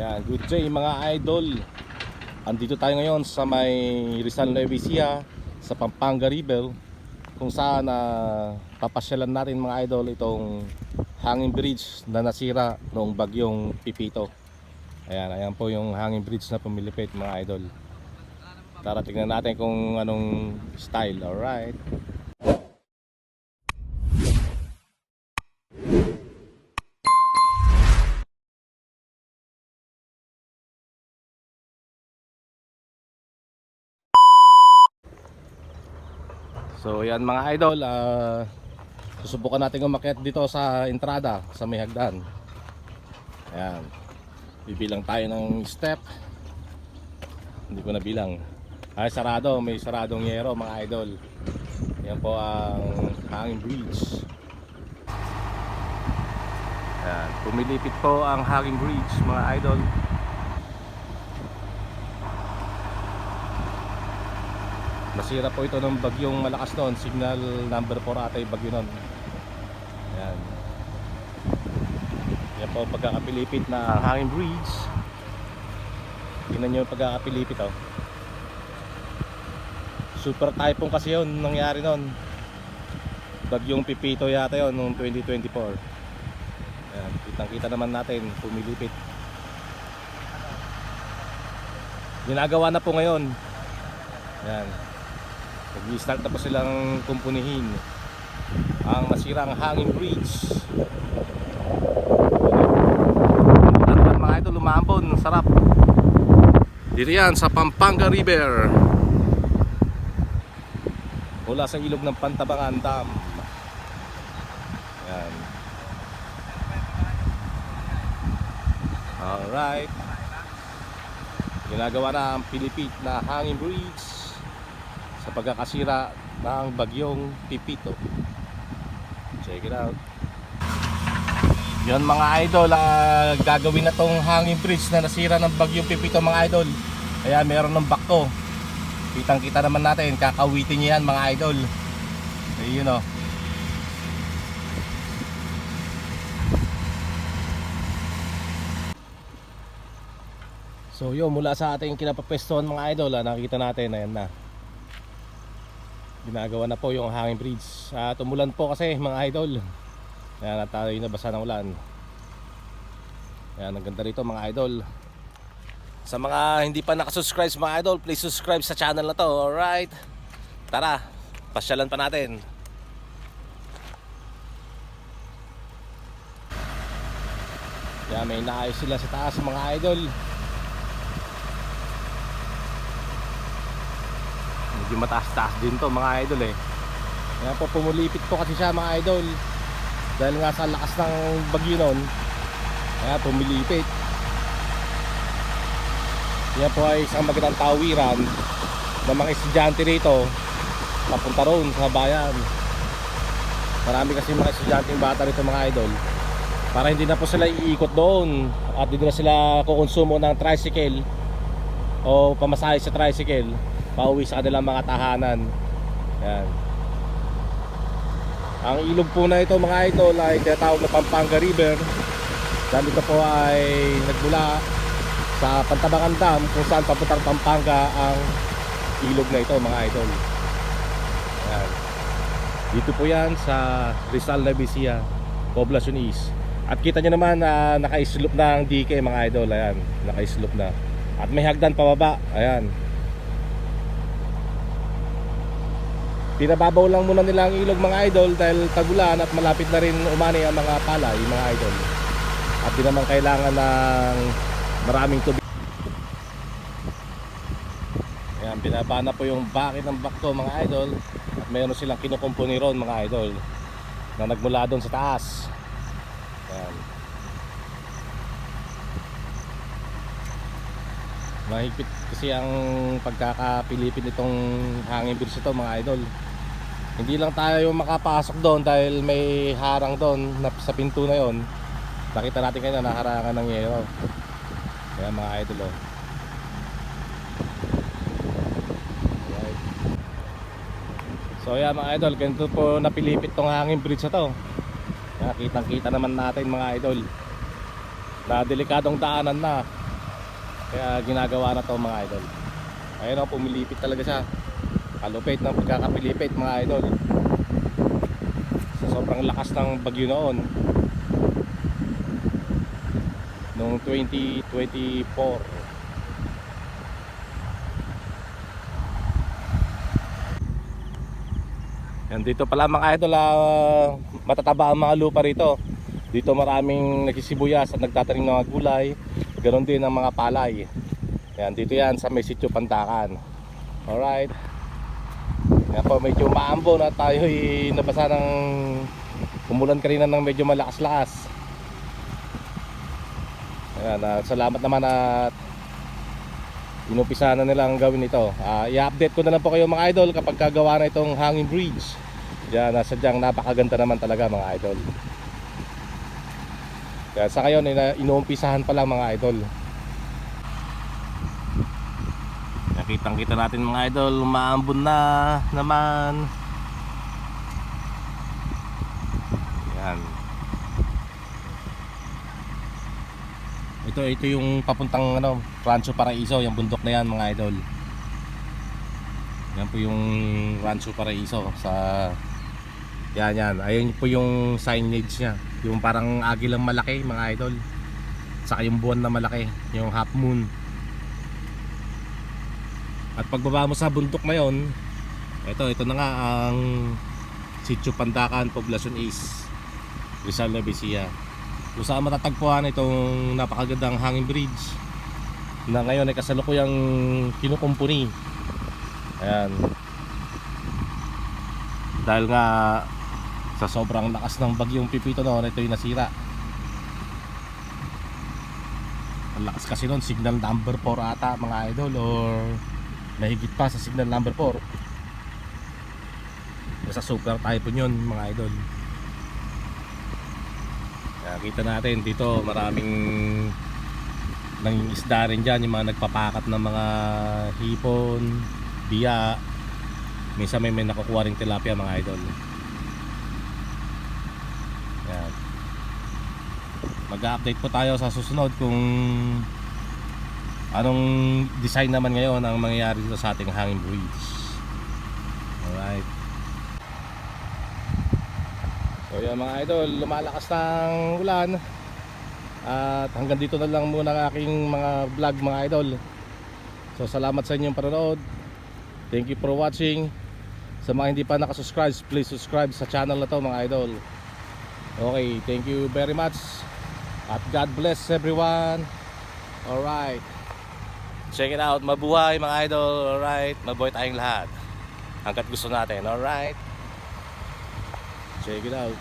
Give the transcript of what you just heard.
Yan, good day mga idol. Andito tayo ngayon sa may Rizal Nueva Ecija sa Pampanga River, kung saan papasyalan natin mga idol itong hanging bridge na nasira noong bagyong Pipito. Ayan po yung hanging bridge na pumilipit mga idol. Tara tingnan natin kung anong style. Alright. So yan mga idol, susubukan natin umakyat dito sa entrada, sa may hagdan. Ayan, bibilang tayo ng step. Hindi ko na bilang. Ay, sarado, may saradong yero mga idol. Yan po ang hanging bridge. Ayan, pumilipit po ang hanging bridge mga idol. Nasira po ito ng bagyong malakas noon, signal number 4 ata yung bagyo noon. Ayan. Yan po pagkakapilipit na hanging bridge. Tingnan nyo yung pagkakapilipit oh. Super typhoon kasi yun nangyari noon. Bagyong Pipito yata yun noong 2024. Ayan, kitang kita naman natin pumilipit. Ginagawa na po ngayon. Ayan, nag-start na po silang kumpunihin ang nasirang hanging bridge. Ano naman mga idol, lumambon, sarap. Dito yan sa Pampanga River, mula sa ilog ng Pantabangan Dam. Yan. Alright, ginagawa na ang pilipit na hanging bridge sa pagkakasira ng bagyong Pipito. Check it out. Yan mga idol, gagawin na tong hanging bridge na nasira ng bagyong Pipito mga idol. Kaya meron ng bakto. Kitang kita naman natin, kakawitin niya yan mga idol. Ayun o. So yun, mula sa ating kinapapwestuhan mga idol, nakikita natin, ayan na, ginagawa na po yung hanging bridge. At umulan po kasi mga idol. Ayan, tayo nabasa ng ulan. Ayan, ang ganda rito mga idol. Sa mga hindi pa nakasubscribe mga idol, please subscribe sa channel na to. Alright, tara, pasyalan pa natin. Ayan, may naayos sila sa taas mga idol. Medyo mataas-taas din to mga idol eh. Kaya po pumulipit po kasi siya mga idol, dahil nga sa lakas ng bagyo nun. Kaya pumilipit. Kaya po ay isang magandang tawiran ng mga estudyante rito papunta roon sa bayan. Marami kasi mga estudyante bata rito mga idol, para hindi na po sila iikot doon at hindi na sila kukonsumo ng tricycle o pamasahe sa tricycle pauwi sa kanilang mga tahanan. Yan. Ang ilog po na ito mga idol ay tinatawag na Pampanga River, dahil ito po ay nagmula sa Pantabangan Dam, kung saan papuntang Pampanga ang ilog na ito mga idol. Yan. Dito po yan sa Rizal Nueva Ecija, Poblacion East. At kita nyo naman na naka-slope na ang DK mga idol. Ayan, naka-slope na. At may hagdan pababa. Ayan. Pinababaw lang muna nila ang ilog mga idol dahil tagulan at malapit na rin umani ang mga palay mga idol. At di naman kailangan ng maraming tubig. Ayan, binaba na po yung bakit ng bakto mga idol. At mayroon silang kinukumpuni ron mga idol na nagmula doon sa taas. Ayan. Mahigpit kasi ang pagkakapilipin itong hanging bridge ito mga idol. Hindi lang tayo makapasok doon dahil may harang doon sa pinto na yon. Nakita natin kanina naharangan ng yero. Kaya mga idol oh. Right. So yan mga idol, ganito po napilipit tong hanging bridge na to. Kitang kita naman natin mga idol na delikadong daanan na. Kaya ginagawa na to mga idol. Ayun o, pumilipit talaga siya. Kalupit ng pagkakapilipit mga idol. Sa sobrang lakas ng bagyo noon noong 2024. Yan, dito pala mga idol, matataba ang mga lupa rito. Dito maraming nagsisibuyas at nagtatanim ng mga gulay. Ganon din ang mga palay. Yan, dito yan sa may sitio Pandakan. Alright. Yan po, medyo maambo na tayo'y nabasa ng umulan kanina ng medyo malakas-lakas. Ayan, salamat naman at inumpisa na nilang gawin ito. I-update ko na lang po kayo mga idol kapag kagawa na itong hanging bridge. Yan, sadyang napakaganda naman talaga mga idol. Kaya sa ngayon, inuumpisahan pa lang mga idol. Nakitang kita natin mga idol, maambon na naman. Yan. Ito yung papuntang Rancho Paraiso, yung bundok na yan mga idol. Yan po yung Rancho Paraiso sa yan. Ayun po yung signage niya. Yung parang agilang malaki mga idol. Saka yung buwan na malaki, yung half moon. At pagbaba mo sa bundok na yon, ito na nga ang Sitio Pandakan, Poblacion East, Rizal Nueva. Kung saan matatagpuan itong napakagandang hanging bridge na ngayon ay kasalukuyang kinukumpuni. Ayan. Dahil nga sa sobrang lakas ng bagyong Pipito noon, ito yung nasira. Ang lakas kasi noon, signal number 4 ata mga idol, or mahigit pa sa signal number 4. Sa super typhoon yun mga idol. Kaya kita natin dito maraming nangingisda rin dyan, yung mga nagpapakat ng mga hipon, biya. Minsan may nakukuha rin tilapia mga idol. Yan. Mag-update po tayo sa susunod kung anong design naman ngayon ang mangyayari dito sa ating hanging bridge. Alright. So yan mga idol, lumalakas ng ulan. At hanggang dito na lang muna ang aking mga vlog mga idol. So salamat sa inyong panonood. Thank you for watching. Sa mga hindi pa nakasubscribe, please subscribe sa channel na to mga idol. Okay, thank you very much. At God bless everyone. Alright. Check it out, mabuhay mga idol. Alright, mabuhay tayong lahat hanggat gusto natin. Alright, check it out.